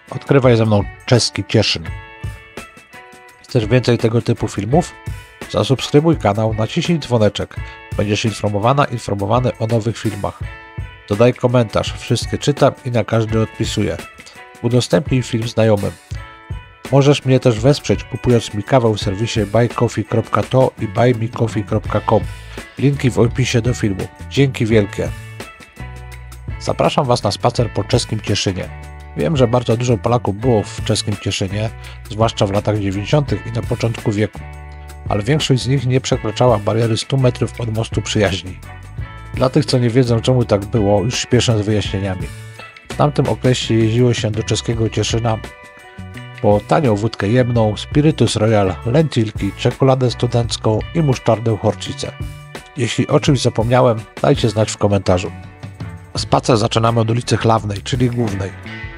Odkrywaj ze mną czeski Cieszyn. Chcesz więcej tego typu filmów? Zasubskrybuj kanał, naciśnij dzwoneczek. Będziesz informowany o nowych filmach. Dodaj komentarz, wszystkie czytam i na każdy odpisuję. Udostępnij film znajomym. Możesz mnie też wesprzeć, kupując mi kawę w serwisie buycoffee.to i buymecoffee.com. Linki w opisie do filmu. Dzięki wielkie. Zapraszam Was na spacer po czeskim Cieszynie. Wiem, że bardzo dużo Polaków było w czeskim Cieszynie, zwłaszcza w latach 90. i na początku wieku, ale większość z nich nie przekraczała bariery 100 metrów od mostu przyjaźni. Dla tych, co nie wiedzą, czemu tak było, już śpieszę z wyjaśnieniami. W tamtym okresie jeździło się do czeskiego Cieszyna po tanią wódkę jemną, spirytus royal, lentilki, czekoladę studencką i musztardę horcicę. Jeśli o czymś zapomniałem, dajcie znać w komentarzu. Spacer zaczynamy od ulicy Chlawnej, czyli głównej.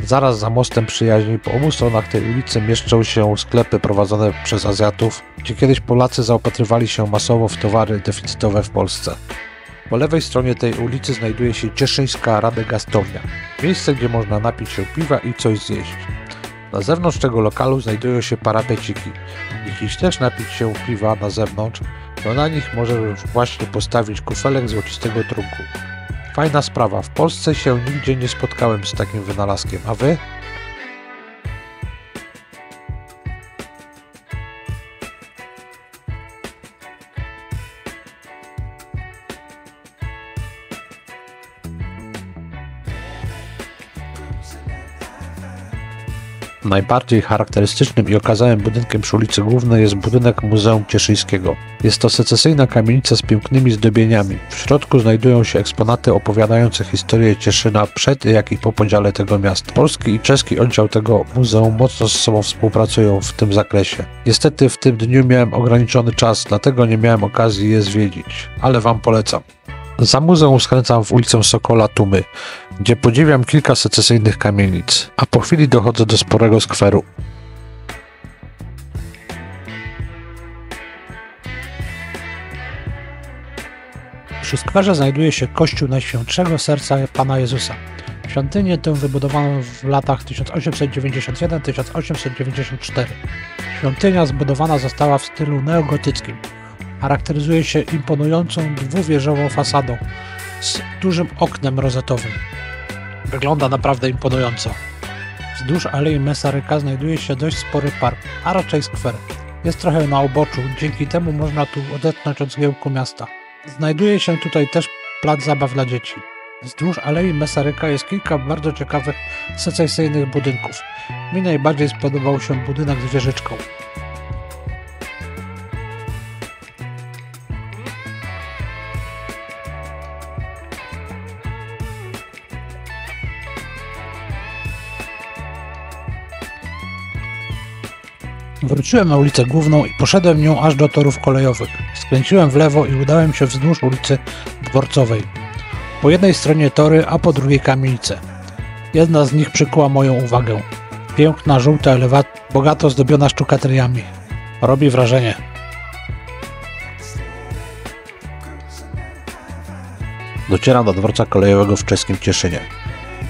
Zaraz za mostem przyjaźni po obu stronach tej ulicy mieszczą się sklepy prowadzone przez Azjatów, gdzie kiedyś Polacy zaopatrywali się masowo w towary deficytowe w Polsce. Po lewej stronie tej ulicy znajduje się Cieszyńska Radegastownia, miejsce, gdzie można napić się piwa i coś zjeść. Na zewnątrz tego lokalu znajdują się parapeciki. Jeśli chcesz napić się piwa na zewnątrz, to na nich możesz właśnie postawić kufelek złocistego trunku. Fajna sprawa, w Polsce się nigdzie nie spotkałem z takim wynalazkiem, a Wy? Najbardziej charakterystycznym i okazałym budynkiem przy ulicy Głównej jest budynek Muzeum Cieszyńskiego. Jest to secesyjna kamienica z pięknymi zdobieniami. W środku znajdują się eksponaty opowiadające historię Cieszyna przed jak i po podziale tego miasta. Polski i czeski oddział tego muzeum mocno ze sobą współpracują w tym zakresie. Niestety w tym dniu miałem ograniczony czas, dlatego nie miałem okazji je zwiedzić, ale Wam polecam. Za muzeum skręcam w ulicę Sokola Tumy, gdzie podziwiam kilka secesyjnych kamienic, a po chwili dochodzę do sporego skweru. Przy skwerze znajduje się kościół Najświętszego Serca Pana Jezusa. Świątynię tę wybudowano w latach 1891-1894. Świątynia zbudowana została w stylu neogotyckim. Charakteryzuje się imponującą dwuwieżową fasadą z dużym oknem rozetowym. Wygląda naprawdę imponująco. Wzdłuż Alei Mesaryka znajduje się dość spory park, a raczej skwer. Jest trochę na uboczu, dzięki temu można tu odetchnąć od zgiełku miasta. Znajduje się tutaj też plac zabaw dla dzieci. Wzdłuż Alei Mesaryka jest kilka bardzo ciekawych secesyjnych budynków. Mi najbardziej spodobał się budynek z wieżyczką. Wróciłem na ulicę Główną i poszedłem nią aż do torów kolejowych. Skręciłem w lewo i udałem się wzdłuż ulicy Dworcowej. Po jednej stronie tory, a po drugiej kamienice. Jedna z nich przykuła moją uwagę. Piękna, żółta elewacja, bogato zdobiona sztukateriami. Robi wrażenie. Docieram do dworca kolejowego w czeskim Cieszynie.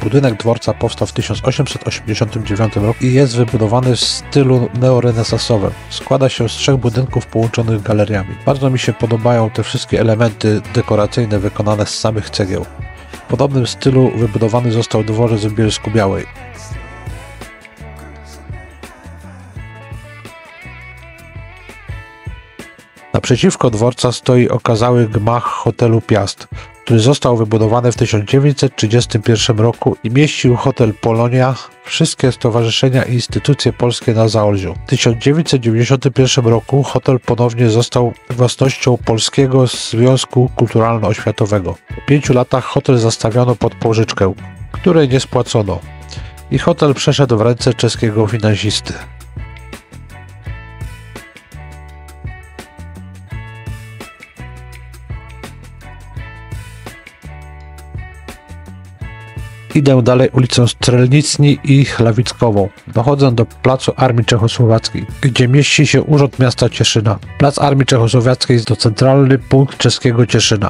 Budynek dworca powstał w 1889 roku i jest wybudowany w stylu neorenesansowym. Składa się z 3 budynków połączonych galeriami. Bardzo mi się podobają te wszystkie elementy dekoracyjne wykonane z samych cegieł. W podobnym stylu wybudowany został dworzec w Bielsku-Białej. Naprzeciwko dworca stoi okazały gmach hotelu Piast, który został wybudowany w 1931 roku i mieścił hotel Polonia, wszystkie stowarzyszenia i instytucje polskie na Zaolziu. W 1991 roku hotel ponownie został własnością Polskiego Związku Kulturalno-Oświatowego. Po 5 latach hotel zastawiono pod pożyczkę, której nie spłacono, i hotel przeszedł w ręce czeskiego finansisty. Idę dalej ulicą Strzelnicni i Chlawickową. Dochodzę do Placu Armii Czechosłowackiej, gdzie mieści się Urząd Miasta Cieszyna. Plac Armii Czechosłowackiej to centralny punkt czeskiego Cieszyna.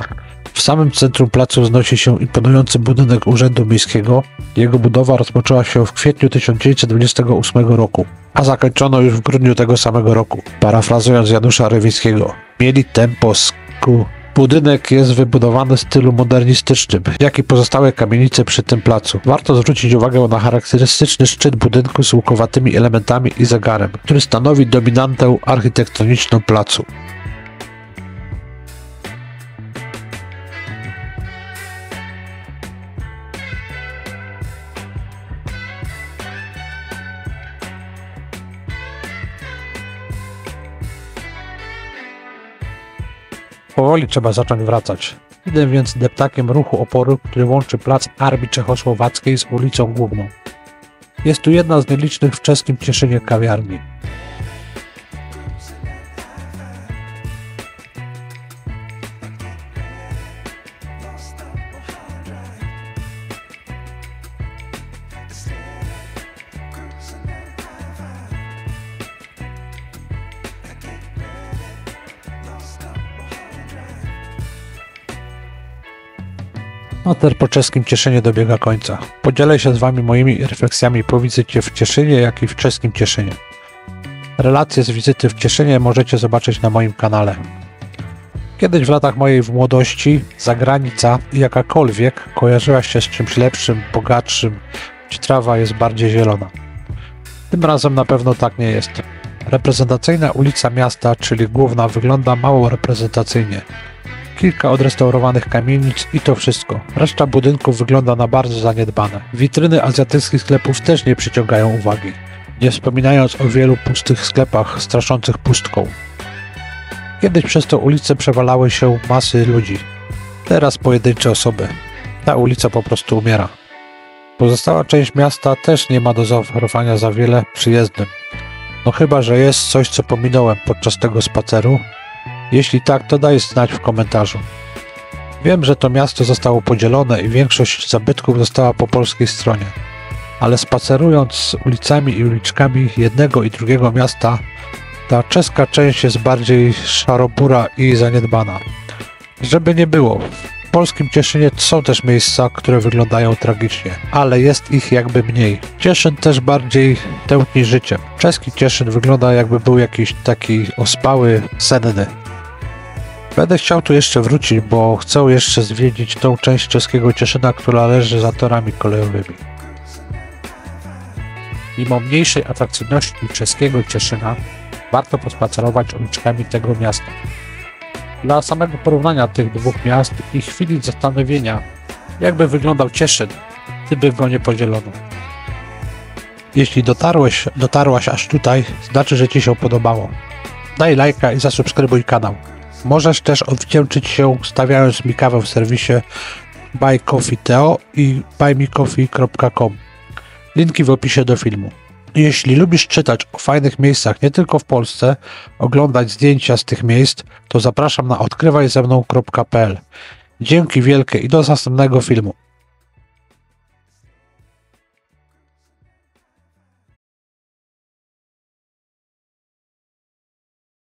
W samym centrum placu wznosi się imponujący budynek Urzędu Miejskiego. Jego budowa rozpoczęła się w kwietniu 1928 roku, a zakończono już w grudniu tego samego roku. Parafrazując Janusza Rywickiego, mieli tempo sku. Budynek jest wybudowany w stylu modernistycznym, jak i pozostałe kamienice przy tym placu. Warto zwrócić uwagę na charakterystyczny szczyt budynku z łukowatymi elementami i zegarem, który stanowi dominantę architektoniczną placu. Powoli trzeba zacząć wracać. Idę więc deptakiem ruchu oporu, który łączy plac Armii Czechosłowackiej z ulicą Główną. Jest tu jedna z nielicznych w czeskim Cieszynie kawiarni. Spacer po czeskim Cieszynie dobiega końca. Podzielę się z Wami moimi refleksjami po wizycie w Cieszynie, jak i w czeskim Cieszynie. Relacje z wizyty w Cieszynie możecie zobaczyć na moim kanale. Kiedyś w latach mojej młodości zagranica jakakolwiek kojarzyła się z czymś lepszym, bogatszym, gdzie trawa jest bardziej zielona. Tym razem na pewno tak nie jest. Reprezentacyjna ulica miasta, czyli Główna, wygląda mało reprezentacyjnie. Kilka odrestaurowanych kamienic i to wszystko. Reszta budynków wygląda na bardzo zaniedbane. Witryny azjatyckich sklepów też nie przyciągają uwagi, nie wspominając o wielu pustych sklepach straszących pustką. Kiedyś przez tę ulicę przewalały się masy ludzi. Teraz pojedyncze osoby. Ta ulica po prostu umiera. Pozostała część miasta też nie ma do zaoferowania za wiele przyjezdnym. No chyba, że jest coś, co pominąłem podczas tego spaceru. Jeśli tak, to daj znać w komentarzu. Wiem, że to miasto zostało podzielone i większość zabytków została po polskiej stronie. Ale spacerując ulicami i uliczkami jednego i drugiego miasta, ta czeska część jest bardziej szarobura i zaniedbana. Żeby nie było, w polskim Cieszynie są też miejsca, które wyglądają tragicznie, ale jest ich jakby mniej. Cieszyn też bardziej tętni życiem. Czeski Cieszyn wygląda jakby był jakiś taki ospały, senny. Będę chciał tu jeszcze wrócić, bo chcę jeszcze zwiedzić tą część czeskiego Cieszyna, która leży za torami kolejowymi. Mimo mniejszej atrakcyjności czeskiego Cieszyna, warto pospacerować uliczkami tego miasta. Dla samego porównania tych dwóch miast i chwili zastanowienia, jakby wyglądał Cieszyn, gdyby go nie podzielono. Jeśli dotarłaś aż tutaj, znaczy, że Ci się podobało. Daj lajka i zasubskrybuj kanał. Możesz też odwdzięczyć się, stawiając mi kawę w serwisie Buy Coffee Theo i buymecoffee.com. Linki w opisie do filmu. Jeśli lubisz czytać o fajnych miejscach nie tylko w Polsce, oglądać zdjęcia z tych miejsc, to zapraszam na odkrywajzemną.pl. Dzięki wielkie i do następnego filmu.